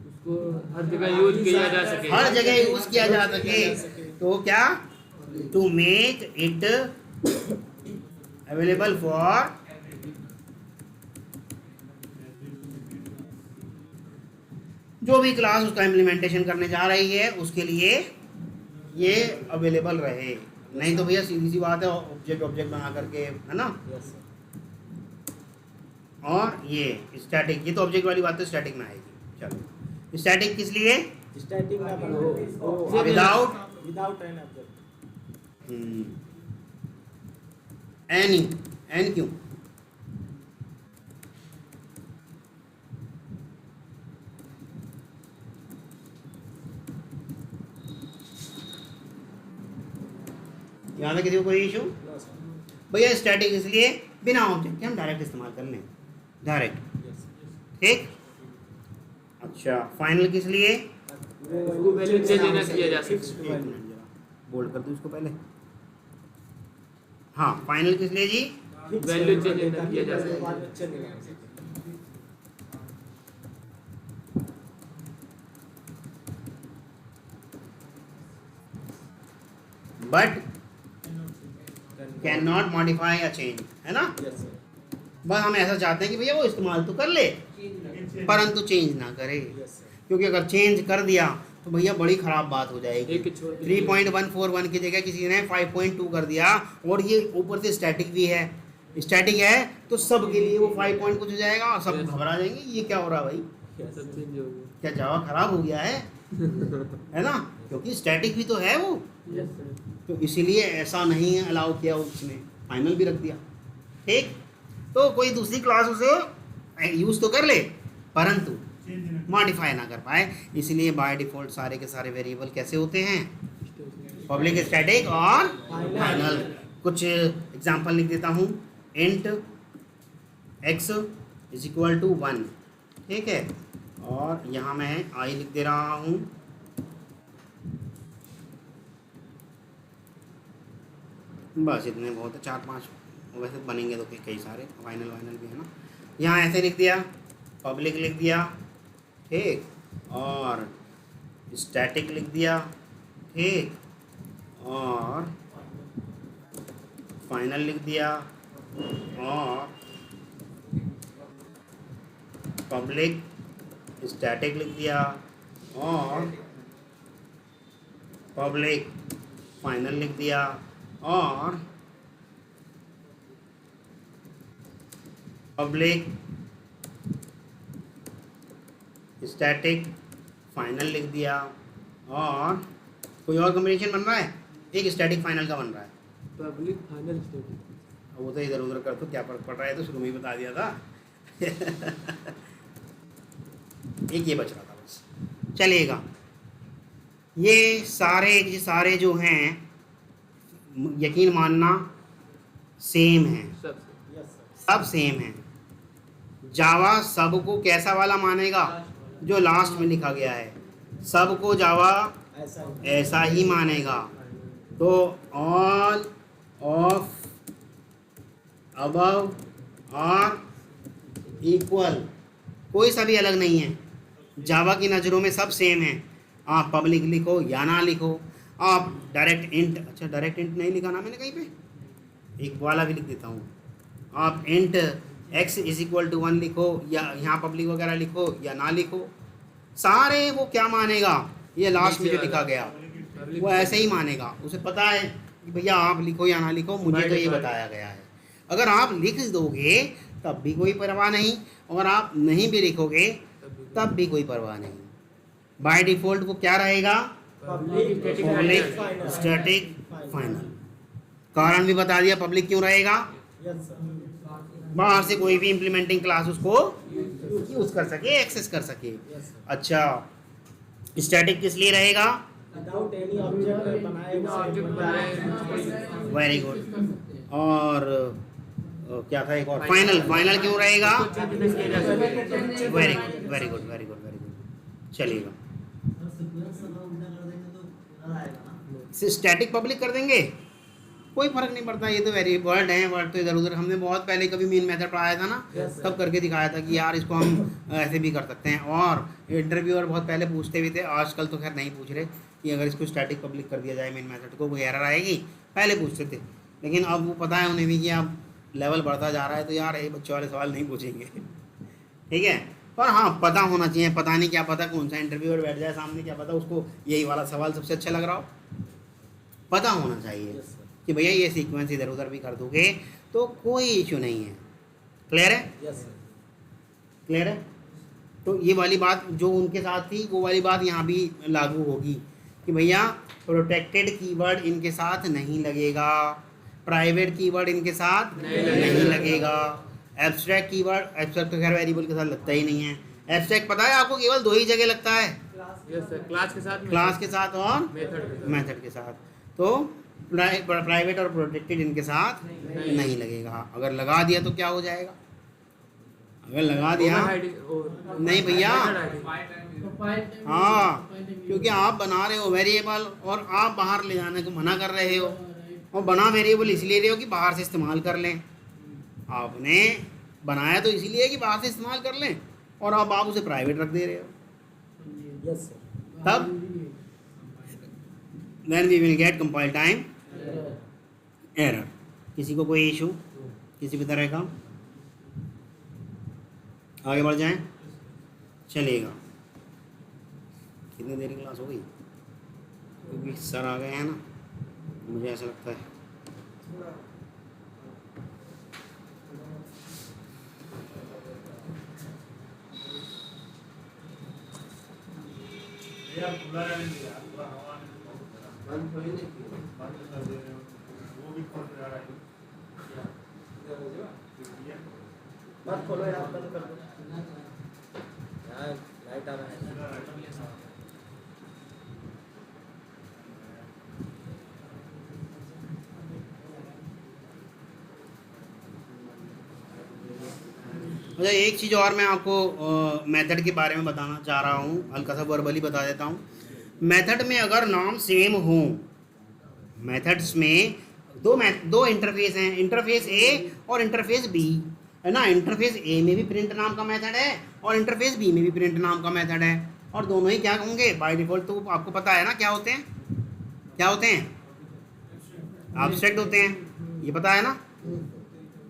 उसको हर जगह यूज किया जा सके, हर जगह यूज किया जा सके। तो क्या, to make it available for जो भी क्लास उसका इम्प्लीमेंटेशन करने जा रही है उसके लिए ये अवेलेबल रहे। नहीं तो भैया सीधी सी बात है, ऑब्जेक्ट बना करके, है ना। और ये स्टैटिक, ये तो ऑब्जेक्ट वाली बात तो स्टैटिक में आएगी। चलो स्टैटिक किस लिए, स्टैटिक ना बनाओ विदाउट एन ऑब्जेक्ट, एन क्यों, यहाँ पे किसी को कोई इशू, भैया स्टैटिक इसलिए बिना ऑब्जेक्ट के हम डायरेक्ट इस्तेमाल कर लें, डायरेक्ट। ठीक, अच्छा फाइनल किस लिए, उसको वैल्यू चेंज ना किया जा सके। एक मिनट जरा बोल्ड कर दूँ इसको पहले। हाँ फाइनल किस लिए जी, वैल्यू चेंज ना किया जा सके। बट कैन नॉट मॉडिफाई या चेंज, है ना। बस हम ऐसा चाहते हैं कि भैया वो इस्तेमाल तो कर ले परंतु चेंज ना करे, क्योंकि अगर चेंज कर दिया तो भैया बड़ी ख़राब बात हो जाएगी। एक छोड़ के 3.141 की जगह किसी ने 5.2 कर दिया, और ये ऊपर से स्टैटिक भी है, स्टैटिक है तो सब के लिए वो 5 पॉइंट कुछ हो जाएगा और सब घबरा जाएंगे, ये क्या हो रहा है भाई, सब चेंज हो गया। क्या जावा खराब हो गया है ना, क्योंकि स्टैटिक भी तो है वो, यस सर। तो इसीलिए ऐसा नहीं अलाउ किया उसने, फाइनल भी रख दिया। ठीक, तो कोई दूसरी क्लास उसे यूज़ तो कर ले परंतु मॉडिफाई ना कर पाए, इसलिए बाय डिफ़ॉल्ट सारे के सारे वेरिएबल कैसे होते हैं, पब्लिक स्टैटिक और फाइनल। कुछ एग्जांपल लिख देता हूँ, int x is equal to 1, ठीक है, और यहाँ मैं i लिख दे रहा हूँ, बस इतने बहुत है, 4-5 वैसे बनेंगे तो कई सारे फाइनल भी है ना। यहाँ ऐसे लिख दिया, पब्लिक लिख दिया, ठीक, और स्टैटिक लिख दिया, ठीक, और फाइनल लिख दिया, और पब्लिक स्टैटिक लिख दिया, और पब्लिक फाइनल लिख दिया, और पब्लिक स्टैटिक फाइनल लिख दिया। और कोई और कॉम्बिनेशन बन रहा है, एक स्टैटिक फाइनल का बन रहा है, पब्लिक फाइनल स्टेटिक। अब वो तो इधर उधर कर तो क्या फर्क पड़ रहा है, तो शुरू में ही बता दिया था। एक ये बच रहा था बस, चलेगा। ये सारे जो हैं यकीन मानना सेम है, सबसे सब सेम है। जावा सबको कैसा वाला मानेगा? जो लास्ट में लिखा गया है, सबको जावा ऐसा ही मानेगा। तो all of above are equal, कोई सा भी अलग नहीं है। जावा की नज़रों में सब सेम है। आप पब्लिक लिखो या ना लिखो, आप डायरेक्ट इंट, अच्छा डायरेक्ट इंट नहीं लिखा ना मैंने कहीं पे, एक वाला भी लिख देता हूँ। आप int x is equal to 1 लिखो या यहाँ पब्लिक वगैरह लिखो या ना लिखो, सारे वो क्या मानेगा? ये लास्ट में जो लिखा गया वो ऐसे ही मानेगा। उसे पता है कि भैया आप लिखो या ना लिखो, मुझे तो ये बताया गया है। अगर आप लिख दोगे तब भी कोई परवाह नहीं, और आप नहीं भी लिखोगे तब भी कोई परवाह नहीं। बाय डिफ़ॉल्ट वो क्या रहेगा? Public static final. कारण भी बता दिया पब्लिक क्यों रहेगा, बाहर से कोई भी इम्प्लीमेंटिंग क्लास उसको यूज कर सके, एक्सेस कर सके। अच्छा, स्टैटिक किस लिए रहेगा? विदाउट एनी ऑब्जेक्ट बनाए, वेरी गुड। और क्या था एक और, फाइनल। फाइनल क्यों रहेगा? Very good very good very good very good, चलिएगा। स्टैटिक पब्लिक कर देंगे, कोई फर्क नहीं पड़ता। ये तो वेरी वर्ड है, वर्ड तो इधर उधर हमने बहुत पहले कभी मेन मेथड पढ़ाया था ना, तब करके दिखाया था कि यार इसको हम ऐसे भी कर सकते हैं। और इंटरव्यूअर बहुत पहले पूछते भी थे, आजकल तो खैर नहीं पूछ रहे कि अगर इसको स्टैटिक पब्लिक कर दिया जाए मेन मेथड को कोई एरर आएगी, पहले पूछते थे। लेकिन अब वो पता है उन्हें भी कि अब लेवल बढ़ता जा रहा है, तो यार ये बच्चों वाले सवाल नहीं पूछेंगे, ठीक है। पर हाँ, पता होना चाहिए। पता नहीं क्या पता कौन सा इंटरव्यूअर बैठ जाए सामने, क्या पता उसको यही वाला सवाल सबसे अच्छा लग रहा हो। पता होना चाहिए कि भैया ये सीक्वेंस इधर उधर भी कर दोगे तो कोई इशू नहीं है। क्लियर है? क्लियर है? तो ये वाली बात जो उनके साथ थी वो वाली बात यहाँ भी लागू होगी कि भैया प्रोटेक्टेड कीवर्ड इनके साथ नहीं लगेगा, प्राइवेट कीवर्ड इनके साथ नहीं लगेगा, एब्स्ट्रैक्ट कीवर्ड, एब्स्ट्रैक्ट तो खैर वेरिएबल के साथ लगता ही नहीं है। एब्स्ट्रैक्ट पता है आपको केवल दो ही जगह लगता है, क्लास के साथ, क्लास के साथ और मेथड मेथड के साथ। तो प्राइवेट और प्रोटेक्टेड इनके साथ नहीं लगेगा। अगर लगा दिया तो क्या हो जाएगा? अगर लगा दिया नहीं भैया, हाँ, क्योंकि आप बना रहे हो वेरिएबल और आप बाहर ले जाने को मना कर रहे हो, और बना वेरिएबल इसलिए रहे हो कि बाहर से इस्तेमाल कर लें। आपने बनाया तो इसीलिए कि बाहर से इस्तेमाल कर लें, और अब आप उसे प्राइवेट रख दे रहे हो। तब then we will get compile time error। किसी को कोई इशू किसी भी तरह का? आगे बढ़ जाएं, चलेगा। कितनी देर की क्लास हो गई? क्योंकि सर आ गए हैं ना, मुझे ऐसा लगता है। यार खुला रहने दो यार, पूरा हवा में बंद कर दे रहे हो, वो भी खोल रहा है मत खोलो यार, बंद कर दो यार, लाइट आ रहा है। अच्छा, एक चीज़ और मैं आपको मेथड के बारे में बताना चाह रहा हूँ, हल्का सा वर्बली बता देता हूँ। मेथड में अगर नाम सेम हो, मेथड्स में दो इंटरफेस हैं, इंटरफेस ए और इंटरफेस बी, है ना। इंटरफेस ए में भी प्रिंट नाम का मेथड है और इंटरफेस बी में भी प्रिंट नाम का मेथड है, और दोनों ही क्या होंगे बाय डिफ़ॉल्ट? तो आपको पता है ना क्या होते हैं, क्या होते हैं? एब्स्ट्रैक्ट होते हैं, ये पता है ना।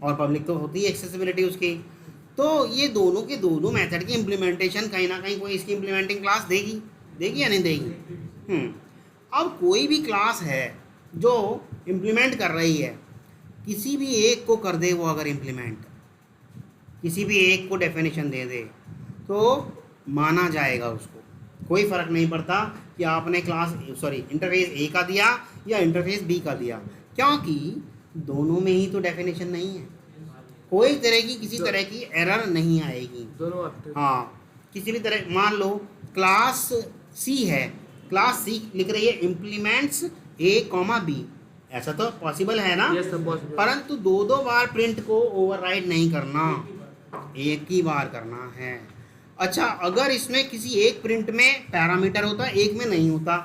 और पब्लिक तो होती है एक्सेसिबिलिटी उसकी। तो ये दोनों के दोनों मेथड की इम्प्लीमेंटेशन कहीं ना कहीं कोई इसकी इम्प्लीमेंटिंग क्लास देगी या नहीं देगी? अब कोई भी क्लास है जो इम्प्लीमेंट कर रही है, किसी भी एक को कर दे वो, अगर इम्प्लीमेंट किसी भी एक को डेफिनेशन दे दे तो माना जाएगा उसको। कोई फ़र्क नहीं पड़ता कि आपने इंटरफेस ए का दिया या इंटरफेस बी का दिया, क्योंकि दोनों में ही तो डेफिनेशन नहीं है। कोई तरह की किसी तरह की एरर नहीं आएगी। दोनों हाँ, किसी भी तरह, मान लो क्लास सी है, क्लास सी लिख रही है इम्प्लीमेंट्स ए कॉमा बी, ऐसा तो पॉसिबल है ना। Yes sir possible. परंतु दो बार प्रिंट को ओवरराइड नहीं करना, एक ही बार करना है। अच्छा, अगर इसमें किसी एक प्रिंट में पैरामीटर होता, एक में नहीं होता,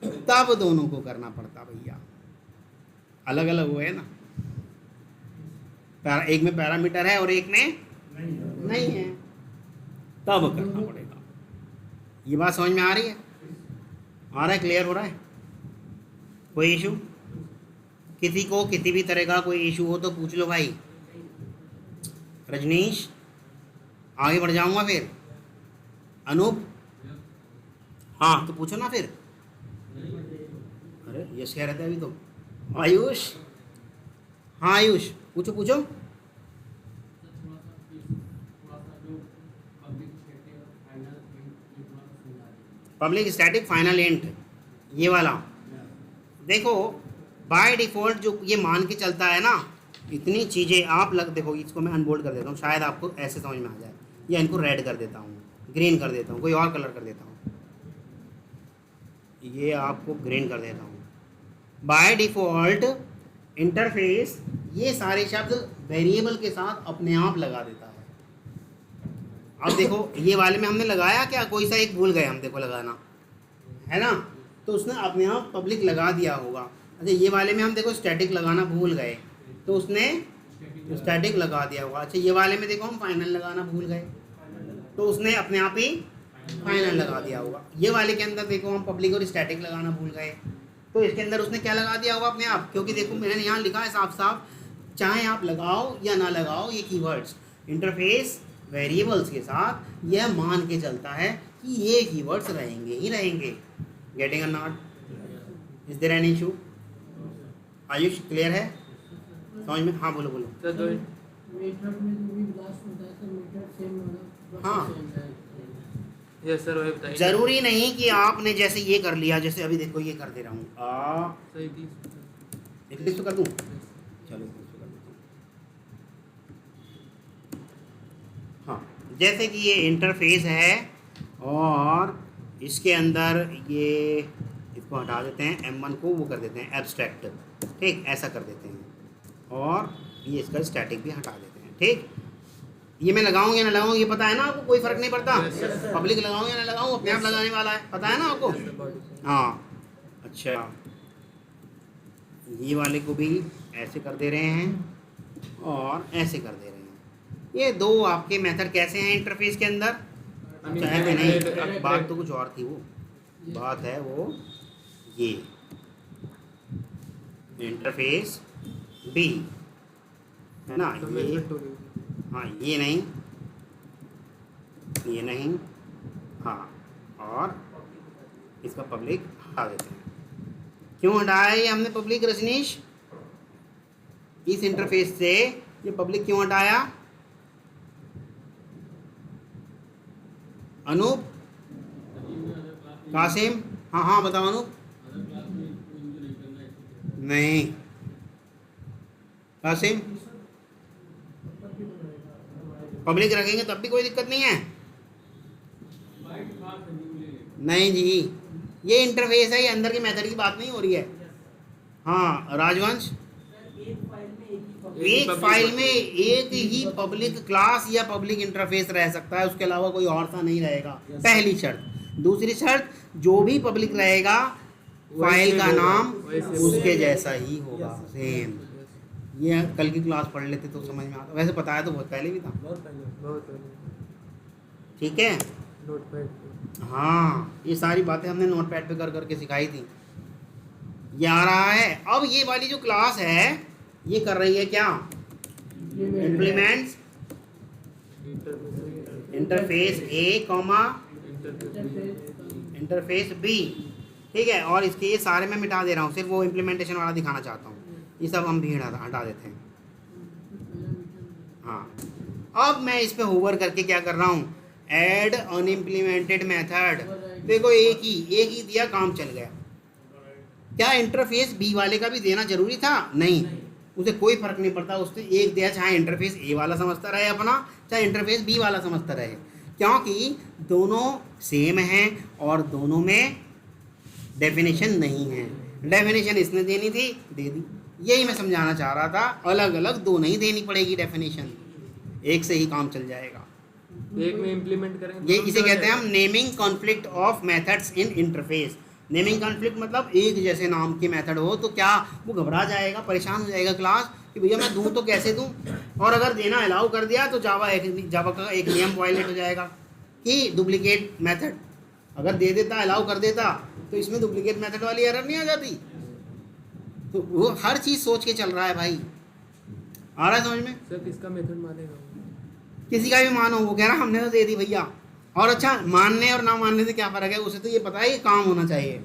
तब दोनों को करना पड़ता भैया, अलग अलग हुए ना। एक में पैरामीटर है और एक में नहीं है, तब करना पड़ेगा। ये बात समझ में आ रही है? आ रहा है, क्लियर हो रहा है? कोई इशू? किसी को किसी भी तरह का कोई इशू हो तो पूछ लो भाई। रजनीश, आगे बढ़ जाऊंगा फिर। अनूप, हाँ तो पूछो ना फिर। अरे यश कह रहे थे अभी तो। आयुष, हाँ आयुष पूछो पूछो। पब्लिक स्टैटिक फाइनल इंट, ये वाला देखो, बाय डिफ़ॉल्ट जो ये मान के चलता है ना, इतनी चीज़ें आप देखो, इसको मैं अनबोल्ड कर देता हूँ, शायद आपको ऐसे समझ में आ जाए, या इनको रेड कर देता हूँ, ग्रीन कर देता हूँ, कोई और कलर कर देता हूँ, ये आपको ग्रीन कर देता हूँ। बाय डिफ़ॉल्ट इंटरफेस ये सारे शब्द वेरिएबल के साथ अपने आप लगा देता है। अब देखो ये वाले में हमने लगाया क्या, कोई सा एक भूल गए हम, देखो लगाना है ना, तो उसने अपने आप पब्लिक लगा दिया होगा। अच्छा, ये वाले में हम देखो स्टैटिक लगाना भूल गए, तो उसने स्टैटिक लगा दिया होगा। अच्छा, ये वाले में देखो हम फाइनल लगाना भूल गए, तो उसने अपने आप ही फाइनल लगा दिया होगा। ये वाले के अंदर देखो हम पब्लिक और स्टैटिक लगाना भूल गए, तो इसके अंदर उसने क्या लगा दिया होगा, अपने आप। क्योंकि देखो मैंने यहाँ लिखा है साफ साफ, चाहे आप लगाओ या ना लगाओ ये कीवर्ड्स, इंटरफेस वेरिएबल्स के साथ यह मान के चलता है कि ये कीवर्ड्स रहेंगे ही रहेंगे। गेटिंग और not? Is there any issue? Ayush clear है समझ में? हाँ बोलो बोलो। सर दो मीटर में जो भी ब्लास्ट होता है तो मीटर सेम होगा। हाँ। यस सर वही बताइए। जरूरी नहीं कि आपने जैसे ये कर लिया, जैसे अभी देखो ये कर दे रहा हूँ, सही 30 इंग्लिश तो कर दूँ, चलो इंग्लिश तो कर देता हूँ। हाँ, जैसे कि ये इंटरफेस है और इसके अंदर ये, इसको हटा देते हैं, M1 को वो कर देते हैं एब्स्ट्रैक्ट, ठीक, ऐसा कर देते हैं, और ये इसका स्टैटिक भी हटा देते हैं, ठीक। ये मैं लगाऊं या ना लगाऊं ये पता है ना आपको, कोई फर्क नहीं पड़ता। पब्लिक लगाऊं या ना लगाऊं अपने आप लगाने वाला है, पता है ना आपको? हाँ। अच्छा, ये वाले को भी ऐसे कर दे रहे हैं और ऐसे कर दे रहे हैं। ये दो आपके मेथड कैसे हैं इंटरफेस के अंदर? चाहे मैं नहीं, बात तो कुछ और थी, वो बात है वो ये इंटरफेस बी है ना, ये, हाँ ये नहीं, ये नहीं, हाँ, और इसका पब्लिक हटा देते हैं। क्यों हटाया ये हमने पब्लिक रजनीश? इस इंटरफेस से ये पब्लिक क्यों हटाया? अनूप, कासिम, हाँ हाँ बताओ अनूप। नहीं कासिम, पब्लिक रखेंगे तब भी कोई दिक्कत नहीं है। नहीं जी, ये इंटरफेस है, ये अंदर के मेथड की बात नहीं हो रही है। हाँ राजवंश, एक फाइल में एक ही पब्लिक क्लास या पब्लिक इंटरफेस रह सकता है, उसके अलावा कोई और सा नहीं रहेगा, पहली शर्त। दूसरी शर्त, जो भी पब्लिक रहेगा फाइल का नाम उसके जैसा ही होगा, सेम। ये कल की क्लास पढ़ लेते तो समझ में आता, वैसे पता है तो बहुत पहले भी था, बहुत पहले ठीक है। नोटपैड। हाँ, ये सारी बातें हमने नोटपैड पे कर करके सिखाई थी, ये आ रहा है। अब ये वाली जो क्लास है ये कर रही है क्या? इम्प्लीमेंट्स इंटरफेस ए कॉमा इंटरफेस बी, ठीक है। और इसके ये सारे मैं मिटा दे रहा हूँ, सिर्फ वो इम्प्लीमेंटेशन वाला दिखाना चाहता हूँ, ये सब हम भी हटा देते हैं। हाँ, अब मैं इस पे होवर करके क्या कर रहा हूँ, ऐड अनइम्प्लीमेंटेड मेथड। देखो एक ही दिया, काम चल गया। क्या इंटरफेस बी वाले का भी देना जरूरी था? नहीं, उसे कोई फर्क नहीं पड़ता, उसने एक दिया, चाहे इंटरफेस ए वाला समझता रहे अपना, चाहे इंटरफेस बी वाला समझता रहे। क्योंकि दोनों सेम हैं और दोनों में डेफिनेशन नहीं है। डेफिनेशन इसने देनी थी, दे दी। यही मैं समझाना चाह रहा था, अलग अलग दो नहीं देनी पड़ेगी डेफिनेशन, एक से ही काम चल जाएगा। एक में इम्प्लीमेंट करेंगे ये इसे कहते हैं हम naming conflict of methods in interface. Naming conflict मतलब एक जैसे नाम के मेथड हो तो क्या वो घबरा जाएगा, परेशान हो जाएगा क्लास कि भैया मैं दूं तो कैसे दूं, और अगर देना अलाउ कर दिया तो जावा का एक नियम वायलेट हो जाएगा कि डुप्लीकेट मेथड। अगर दे देता, अलाउ कर देता, तो इसमें डुप्लीकेट मेथड वाली एरर नहीं आ जाती। तो वो हर चीज़ सोच के चल रहा है भाई। आ रहा है समझ में? सर किसका मेथड मानेगा? किसी का भी मानो, वो कह रहा हमने तो दे दी भैया। और अच्छा, मानने और ना मानने से क्या फ़र्क है, उसे तो ये पता है कि काम होना चाहिए।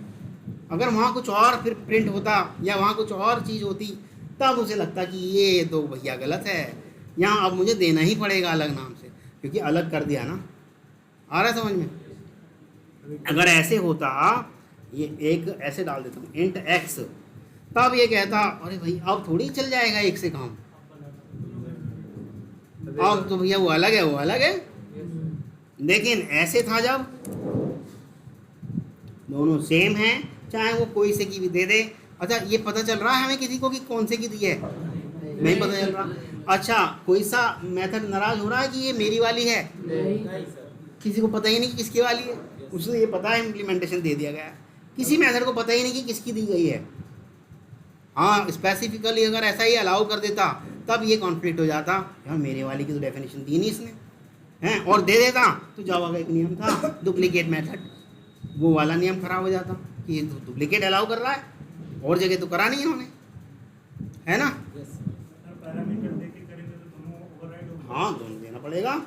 अगर वहाँ कुछ और फिर प्रिंट होता या वहाँ कुछ और चीज़ होती तब उसे लगता कि ये तो भैया गलत है, यहाँ अब मुझे देना ही पड़ेगा अलग नाम से, क्योंकि अलग कर दिया ना। आ रहा है समझ में? अगर ऐसे होता, ये एक ऐसे डाल देता हूँ इंट एक्स, तब ये कहता अरे भाई अब थोड़ी चल जाएगा एक से काम, अब तो भैया वो अलग है, वो अलग है। लेकिन ऐसे था जब दोनों सेम हैं, चाहे वो कोई से की भी दे दे। अच्छा, ये पता चल रहा है हमें किसी को कि कौन से की दी है? नहीं पता चल रहा। अच्छा, कोई सा मेथड नाराज हो रहा है कि ये मेरी वाली है? किसी को पता ही नहीं कि किसकी वाली है। उसे ये पता है इम्प्लीमेंटेशन दे दिया गया है, किसी मेथड को पता ही नहीं कि किसकी दी गई है। हाँ, स्पेसिफिकली अगर ऐसा ही अलाउ कर देता तब ये कॉन्फ्लिक्ट हो जाता, यार मेरे वाली की तो डेफिनेशन दी नहीं इसने हैं, और दे देता तो जावा का एक नियम था डुप्लीकेट मेथड, वो वाला नियम खराब हो जाता कि ये डुप्लीकेट अलाउ कर रहा है, और जगह तो करा नहीं इन्होंने, है ना? पैरामीटर देके करेंगे तो दोनों ओवरराइड होगा। हाँ, दोनों देना पड़ेगा,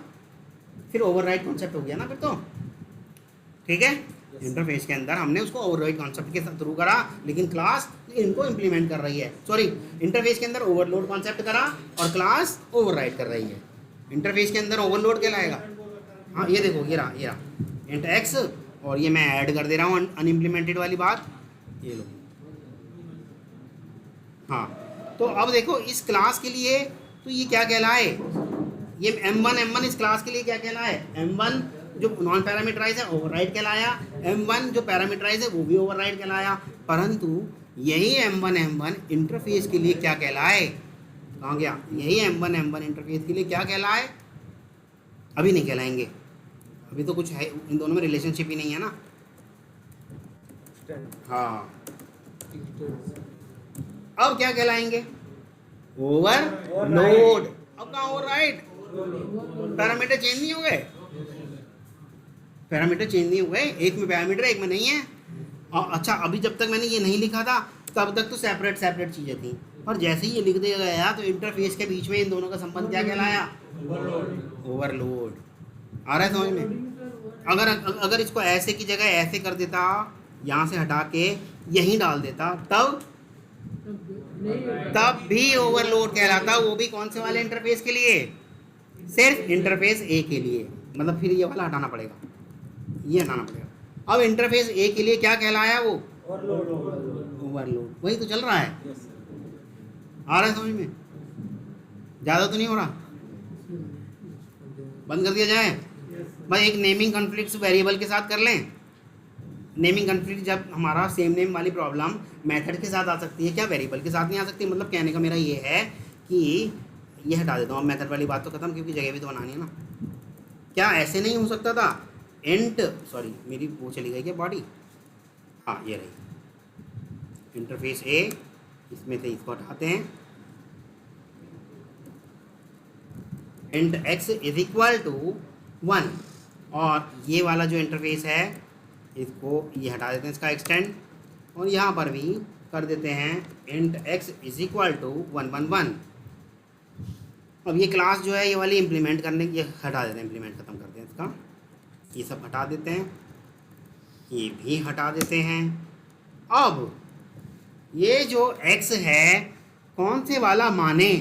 फिर ओवरराइड कॉन्सेप्ट हो गया ना फिर तो। ठीक है, इंटरफेस के अंदर हमने उसको ओवरराइड कॉन्सेप्ट के थ्रू करा, लेकिन क्लास इनको इम्प्लीमेंट कर रही है। सॉरी, इंटरफेस के अंदर ओवरलोड कॉन्सेप्ट करा और क्लास ओवरराइड कर रही है। इंटरफेस के अंदर ओवरलोड कहलाएगा। हाँ, ये देखो, ये रहा इंट एक्स, और ये मैं ऐड कर दे रहा हूँ अनइम्प्लीमेंटेड वाली बात, ये लो। हाँ, तो अब देखो इस क्लास के लिए तो ये क्या कहलाए, ये M1 इस क्लास के लिए क्या कहलाए, M1 जो नॉन पैरामीटराइज है ओवरराइड कहलाया, M1 जो पैरामीटराइज है वो भी ओवरराइड कहलाया। परंतु यही M1 इंटरफेस के लिए क्या कहलाए, कहाँ गया? यही M1 इंटरफेस के लिए क्या कहलाए? अभी नहीं कहलाएंगे, अभी तो कुछ है, इन दोनों में रिलेशनशिप ही नहीं है ना। हाँ, अब क्या कहलाएंगे? ओवरलोड। अब कहाँ ओवरराइड? पैरामीटर चेंज नहीं हो गए, पैरामीटर चेंज नहीं हुए, एक में पैरामीटर एक में नहीं है। अच्छा, अभी जब तक मैंने ये नहीं लिखा था तब तक तो सेपरेट चीज़ें थी, और जैसे ही ये लिख दिया गया तो इंटरफेस के बीच में इन दोनों का संबंध क्या कहलाया? ओवरलोड। आ रहा है समझ में? अगर इसको ऐसे की जगह ऐसे कर देता, यहाँ से हटा के यहीं डाल देता, तब भी ओवरलोड कहलाता, वो भी कौन से वाले इंटरफेस के लिए? सिर्फ इंटरफेस ए के लिए। मतलब फिर ये वाला हटाना पड़ेगा, ये हटाना पड़ेगा। अब इंटरफेस ए के लिए क्या कहलाया? वो ओवरलोड। वही तो चल रहा है। आ रहा है समझ में? ज़्यादा तो नहीं हो रहा? बंद कर दिया जाए भाई। एक नेमिंग कॉन्फ्लिक्ट वेरिएबल के साथ कर लें। नेमिंग कॉन्फ्लिक्ट जब हमारा सेम नेम वाली प्रॉब्लम मेथड के साथ आ सकती है, क्या वेरिएबल के साथ नहीं आ सकती? मतलब कहने का मेरा ये है कि ये हटा देता हूँ, मेथड वाली बात तो खत्म, क्योंकि जगह भी तो बनानी है ना। क्या ऐसे नहीं हो सकता था? इंट, सॉरी मेरी वो चली गई क्या बॉडी? हाँ, ये रही इंटरफेस ए, इसमें से इसको हटाते हैं। Int x is equal to 1, और ये वाला जो इंटरफेस है इसको ये हटा देते हैं, इसका एक्सटेंड, और यहाँ पर भी कर देते हैं int x is equal to 1 1 1। अब ये क्लास जो है ये वाली इम्प्लीमेंट करने की, ये हटा देते हैं, इम्प्लीमेंट ख़त्म करते हैं इसका, ये सब हटा देते हैं, ये भी हटा देते हैं। अब ये जो x है कौन से वाला माने?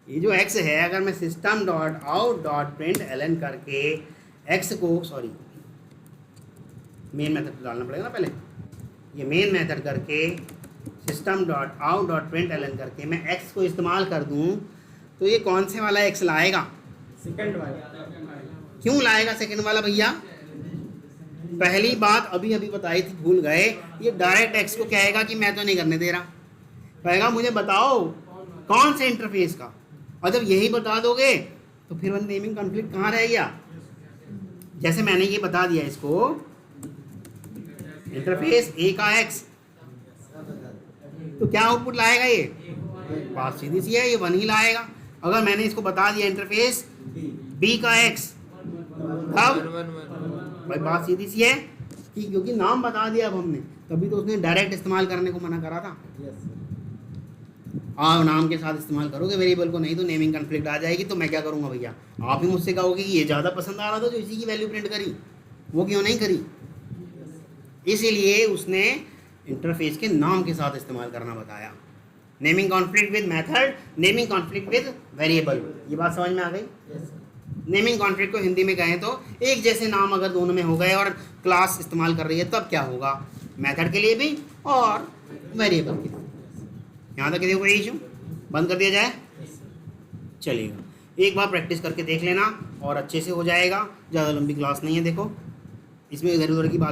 ये जो x है, अगर मैं system dot out dot print ln करके x को, सॉरी मेन मेथड डालना पड़ेगा ना पहले, ये मेन मेथड करके system dot out dot print ln करके मैं x को इस्तेमाल कर दूं, तो ये कौन से वाला x लाएगा? सेकंड वाला। क्यों लाएगा सेकंड वाला भैया? पहली बात अभी अभी बताई थी, भूल गए। ये डायरेक्ट एक्स को कहेगा कि मैं तो नहीं करने दे रहा, कहेगा मुझे बताओ कौन से इंटरफेस का, और जब यही बता दोगे तो फिर वो नेमिंग कॉन्फ्लिक्ट कहाँ रह गया? जैसे मैंने ये बता दिया इसको, इंटरफेस ए का एक्स, तो क्या आउटपुट लाएगा? ये बात सीधी सी है, ये 1 ही लाएगा। अगर मैंने इसको बता दिया इंटरफेस बी का एक्स, तब भाई बात सीधी सी है कि क्योंकि नाम बता दिया अब हमने, तभी तो उसने डायरेक्ट इस्तेमाल करने को मना करा था। आप नाम के साथ इस्तेमाल करोगे वेरिएबल को, नहीं तो नेमिंग कॉन्फ्लिक्ट आ जाएगी। तो मैं क्या करूँगा भैया? आप ही मुझसे कहोगे कि ये ज़्यादा पसंद आ रहा था जो इसी की वैल्यू प्रिंट करी, वो क्यों नहीं करी? इसीलिए उसने इंटरफेस के नाम के साथ इस्तेमाल करना बताया। Naming conflict with method, naming conflict with variable, ये बात समझ में आ गई? नेमिंग कॉन्फ्लिक्ट को हिंदी में कहें तो एक जैसे नाम अगर दोनों में हो गए और क्लास इस्तेमाल कर रही है, तब क्या होगा? मेथड के लिए भी और वेरिएबल के लिए। यहाँ तक किसी कोई इशू? बंद कर दिया जाए? चलिएगा, एक बार प्रैक्टिस करके देख लेना और अच्छे से हो जाएगा। ज़्यादा लंबी क्लास नहीं है, देखो इसमें इधर उधर की बात